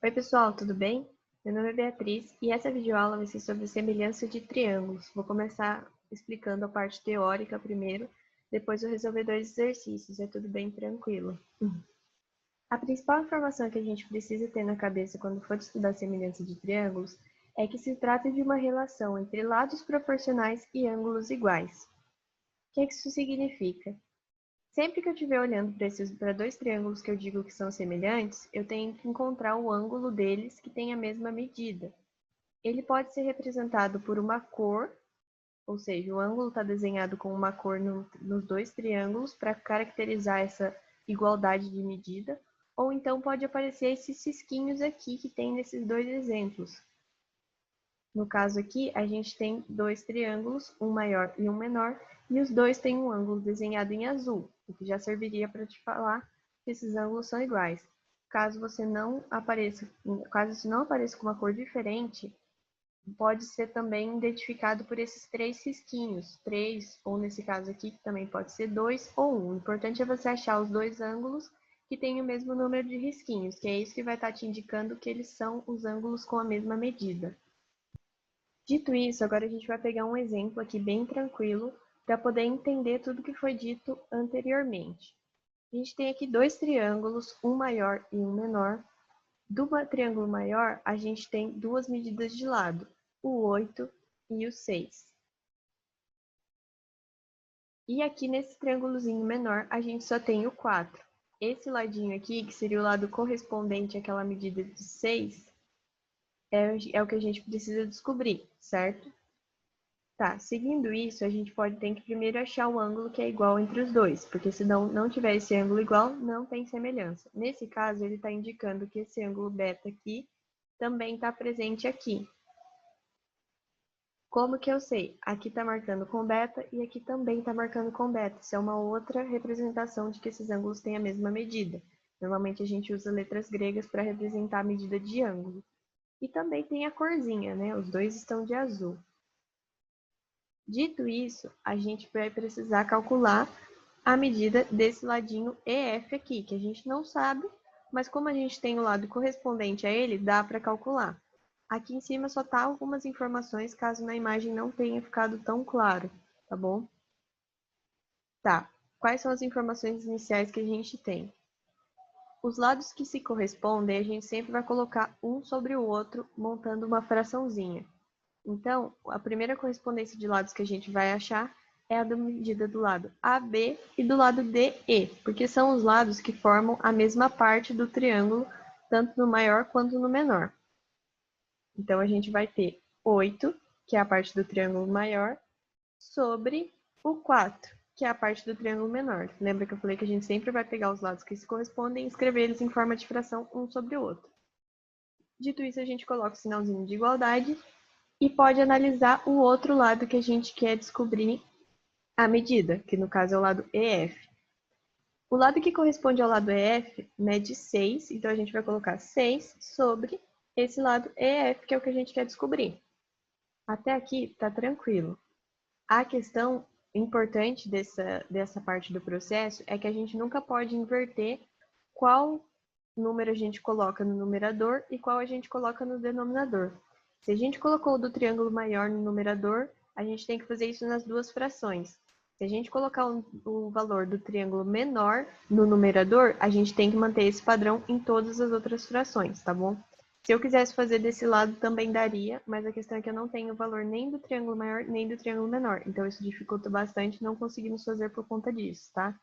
Oi pessoal, tudo bem? Meu nome é Beatriz e essa videoaula vai ser sobre semelhança de triângulos. Vou começar explicando a parte teórica primeiro, depois eu resolver dois exercícios, é tudo bem tranquilo. A principal informação que a gente precisa ter na cabeça quando for estudar semelhança de triângulos é que se trata de uma relação entre lados proporcionais e ângulos iguais. O que isso significa? Sempre que eu estiver olhando para dois triângulos que eu digo que são semelhantes, eu tenho que encontrar o ângulo deles que tem a mesma medida. Ele pode ser representado por uma cor, ou seja, o ângulo está desenhado com uma cor nos dois triângulos para caracterizar essa igualdade de medida, ou então pode aparecer esses risquinhos aqui que tem nesses dois exemplos. No caso aqui, a gente tem dois triângulos, um maior e um menor, e os dois têm um ângulo desenhado em azul, o que já serviria para te falar que esses ângulos são iguais. Caso isso não apareça com uma cor diferente, pode ser também identificado por esses três risquinhos, três, ou nesse caso aqui, que também pode ser dois ou um. O importante é você achar os dois ângulos que têm o mesmo número de risquinhos, que é isso que vai estar te indicando que eles são os ângulos com a mesma medida. Dito isso, agora a gente vai pegar um exemplo aqui bem tranquilo para poder entender tudo que foi dito anteriormente. A gente tem aqui dois triângulos, um maior e um menor. Do triângulo maior, a gente tem duas medidas de lado, o 8 e o 6. E aqui nesse triângulozinho menor, a gente só tem o 4. Esse ladinho aqui, que seria o lado correspondente àquela medida de 6, é o que a gente precisa descobrir, certo? Tá, seguindo isso, a gente tem que primeiro achar o ângulo que é igual entre os dois, porque se não tiver esse ângulo igual, não tem semelhança. Nesse caso, ele está indicando que esse ângulo beta aqui também está presente aqui. Como que eu sei? Aqui está marcando com beta e aqui também está marcando com beta. Isso é uma outra representação de que esses ângulos têm a mesma medida. Normalmente a gente usa letras gregas para representar a medida de ângulo. E também tem a corzinha, né? Os dois estão de azul. Dito isso, a gente vai precisar calcular a medida desse ladinho EF aqui, que a gente não sabe, mas como a gente tem o lado correspondente a ele, dá para calcular. Aqui em cima só tá algumas informações, caso na imagem não tenha ficado tão claro, tá bom? Tá, quais são as informações iniciais que a gente tem? Os lados que se correspondem, a gente sempre vai colocar um sobre o outro, montando uma fraçãozinha. Então, a primeira correspondência de lados que a gente vai achar é a da medida do lado AB e do lado DE, porque são os lados que formam a mesma parte do triângulo, tanto no maior quanto no menor. Então, a gente vai ter 8, que é a parte do triângulo maior, sobre o 4, que é a parte do triângulo menor. Lembra que eu falei que a gente sempre vai pegar os lados que se correspondem e escrever eles em forma de fração um sobre o outro. Dito isso, a gente coloca o sinalzinho de igualdade e pode analisar o outro lado que a gente quer descobrir a medida, que no caso é o lado EF. O lado que corresponde ao lado EF mede 6, então a gente vai colocar 6 sobre esse lado EF, que é o que a gente quer descobrir. Até aqui está tranquilo. A questão importante dessa parte do processo é que a gente nunca pode inverter qual número a gente coloca no numerador e qual a gente coloca no denominador. Se a gente colocou o do triângulo maior no numerador, a gente tem que fazer isso nas duas frações. Se a gente colocar o valor do triângulo menor no numerador, a gente tem que manter esse padrão em todas as outras frações, tá bom? Se eu quisesse fazer desse lado, também daria, mas a questão é que eu não tenho o valor nem do triângulo maior, nem do triângulo menor. Então, isso dificulta bastante, não conseguimos fazer por conta disso, tá?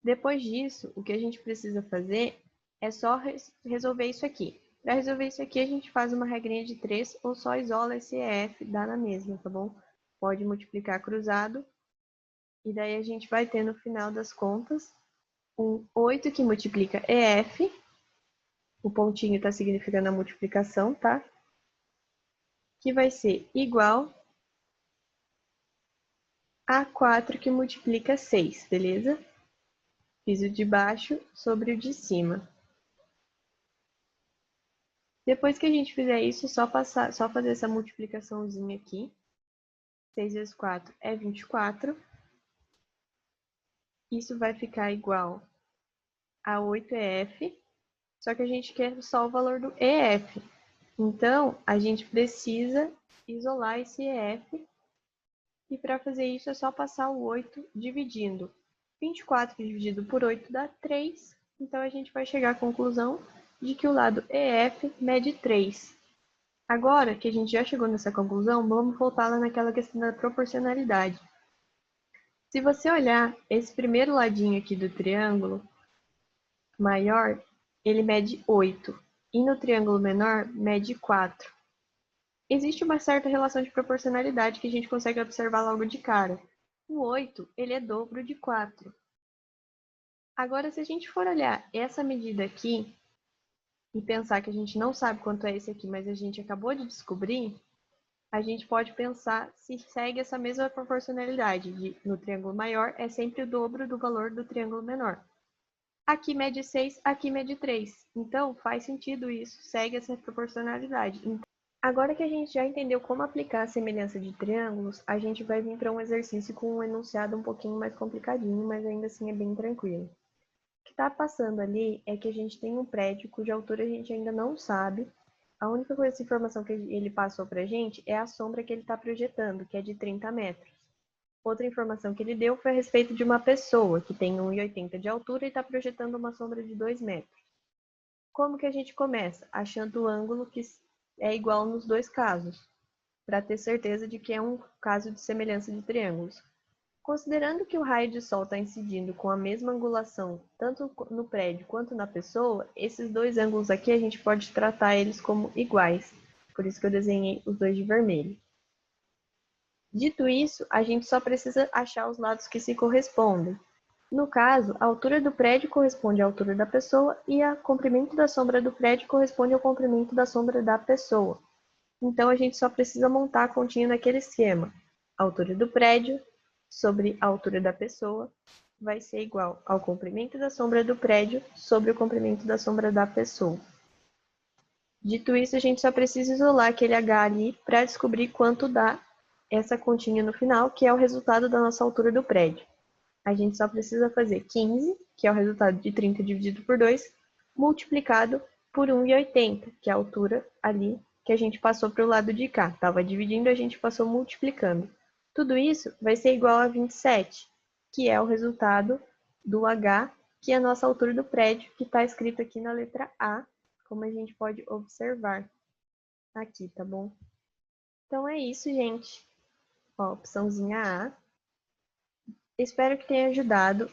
Depois disso, o que a gente precisa fazer é só resolver isso aqui. Para resolver isso aqui, a gente faz uma regrinha de 3 ou só isola esse EF, dá na mesma, tá bom? Pode multiplicar cruzado. E daí a gente vai ter, no final das contas, um 8 que multiplica EF. O pontinho está significando a multiplicação, tá? Que vai ser igual a 4 que multiplica 6, beleza? Fiz o de baixo sobre o de cima. Depois que a gente fizer isso, só fazer essa multiplicaçãozinha aqui. 6 vezes 4 é 24. Isso vai ficar igual a 8EF só que a gente quer só o valor do EF. Então, a gente precisa isolar esse EF, e para fazer isso é só passar o 8 dividindo. 24 dividido por 8 dá 3, então a gente vai chegar à conclusão de que o lado EF mede 3. Agora que a gente já chegou nessa conclusão, vamos voltar lá naquela questão da proporcionalidade. Se você olhar esse primeiro ladinho aqui do triângulo maior, ele mede 8, e no triângulo menor mede 4. Existe uma certa relação de proporcionalidade que a gente consegue observar logo de cara. O 8, ele é dobro de 4. Agora, se a gente for olhar essa medida aqui e pensar que a gente não sabe quanto é esse aqui, mas a gente acabou de descobrir, a gente pode pensar se segue essa mesma proporcionalidade de no triângulo maior é sempre o dobro do valor do triângulo menor. Aqui mede 6, aqui mede 3. Então, faz sentido isso, segue essa proporcionalidade. Agora que a gente já entendeu como aplicar a semelhança de triângulos, a gente vai vir para um exercício com um enunciado um pouquinho mais complicadinho, mas ainda assim é bem tranquilo. O que está passando ali é que a gente tem um prédio cuja altura a gente ainda não sabe. A única coisa, essa informação que ele passou para a gente é a sombra que ele está projetando, que é de 30 metros. Outra informação que ele deu foi a respeito de uma pessoa que tem 1,80 de altura e está projetando uma sombra de 2 metros. Como que a gente começa? Achando o ângulo que é igual nos dois casos, para ter certeza de que é um caso de semelhança de triângulos. Considerando que o raio de sol está incidindo com a mesma angulação, tanto no prédio quanto na pessoa, esses dois ângulos aqui a gente pode tratar eles como iguais. Por isso que eu desenhei os dois de vermelho. Dito isso, a gente só precisa achar os lados que se correspondem. No caso, a altura do prédio corresponde à altura da pessoa e o comprimento da sombra do prédio corresponde ao comprimento da sombra da pessoa. Então, a gente só precisa montar a continha naquele esquema. A altura do prédio sobre a altura da pessoa vai ser igual ao comprimento da sombra do prédio sobre o comprimento da sombra da pessoa. Dito isso, a gente só precisa isolar aquele H ali para descobrir quanto dá essa continha no final, que é o resultado da nossa altura do prédio. A gente só precisa fazer 15, que é o resultado de 30 dividido por 2, multiplicado por 1,80, que é a altura ali que a gente passou para o lado de cá. Estava dividindo, a gente passou multiplicando. Tudo isso vai ser igual a 27, que é o resultado do H, que é a nossa altura do prédio, que está escrito aqui na letra A, como a gente pode observar aqui, tá bom? Então é isso, gente. Ó, opçãozinha A. Espero que tenha ajudado.